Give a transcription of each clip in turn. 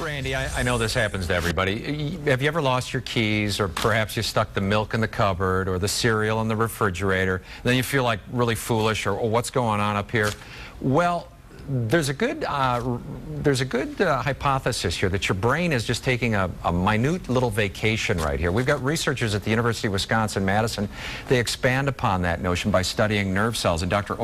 Randy, I know this happens to everybody. Have you ever lost your keys, or perhaps you stuck the milk in the cupboard or the cereal in the refrigerator, and then you feel like really foolish, or what's going on up here? Well, there's a good hypothesis here that your brain is just taking a minute little vacation right here. We've got researchers at the University of Wisconsin-Madison. They expand upon that notion by studying nerve cells, and Dr.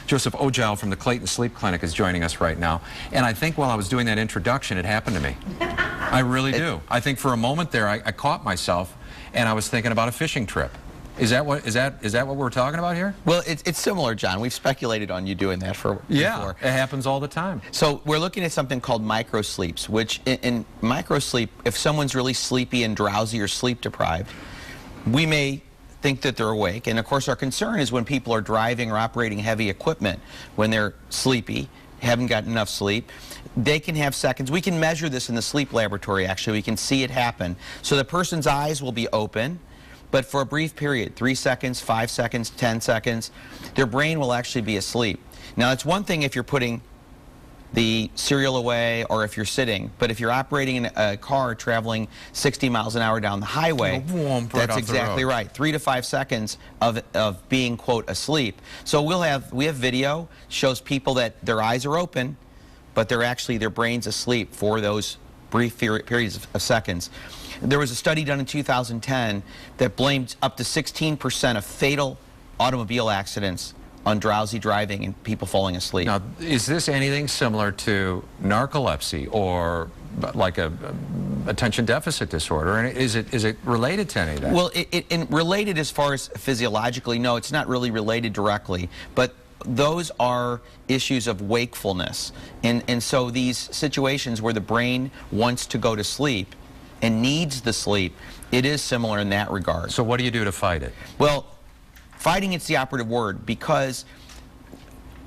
Joseph Ogile from the Clayton Sleep Clinic is joining us right now. And I think while I was doing that introduction, it happened to me. I really do. I think for a moment there, I caught myself, and I was thinking about a fishing trip. Is that what we're talking about here? Well, it's similar, John. We've speculated on you doing that before. Yeah, it happens all the time. So we're looking at something called microsleeps, which in microsleep, if someone's really sleepy and drowsy or sleep deprived, we may think that they're awake. And of course, our concern is when people are driving or operating heavy equipment, when they're sleepy, haven't gotten enough sleep, they can have seconds. We can measure this in the sleep laboratory, actually. We can see it happen. So the person's eyes will be open, but for a brief period, 3 seconds, 5 seconds, 10 seconds, their brain will actually be asleep. Now, it's one thing if you're putting the cereal away or if you're sitting, but if you're operating in a car traveling 60 miles an hour down the highway, that's exactly right. 3 to 5 seconds of being, quote, asleep. So we have video, shows people that their eyes are open, but their brain's asleep for those brief periods of seconds. There was a study done in 2010 that blamed up to 16% of fatal automobile accidents on drowsy driving and people falling asleep. Now, is this anything similar to narcolepsy or like a attention deficit disorder? And is it related to any of that? Well, related as far as physiologically, no, it's not really related directly, but those are issues of wakefulness. And so these situations where the brain wants to go to sleep and needs the sleep, it is similar in that regard. So what do you do to fight it? Well, fighting, it's the operative word, because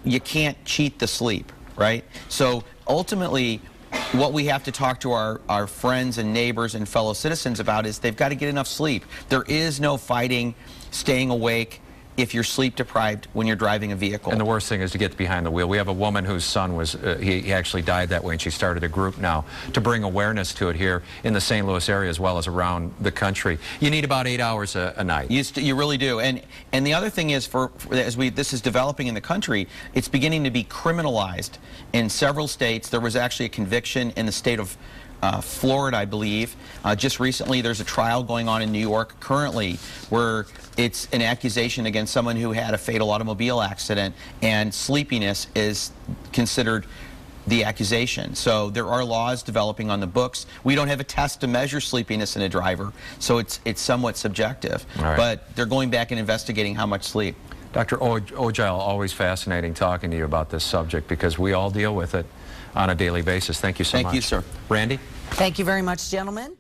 you can't cheat the sleep, right? So ultimately, what we have to talk to our friends and neighbors and fellow citizens about is they've got to get enough sleep. There is no fighting staying awake if you're sleep deprived when you're driving a vehicle. And the worst thing is to get behind the wheel. We have a woman whose son was, he actually died that way, and she started a group now to bring awareness to it here in the St. Louis area as well as around the country. You need about 8 hours a night. You really do. And the other thing is, this is developing in the country, it's beginning to be criminalized in several states. There was actually a conviction in the state of Florida, I believe. Just recently, there's a trial going on in New York currently where it's an accusation against someone who had a fatal automobile accident, and sleepiness is considered the accusation. So there are laws developing on the books. We don't have a test to measure sleepiness in a driver, so it's somewhat subjective. Right. But they're going back and investigating how much sleep. Dr. Ogile, always fascinating talking to you about this subject because we all deal with it on a daily basis. Thank you so much. Thank you, sir. Randy? Thank you very much, gentlemen.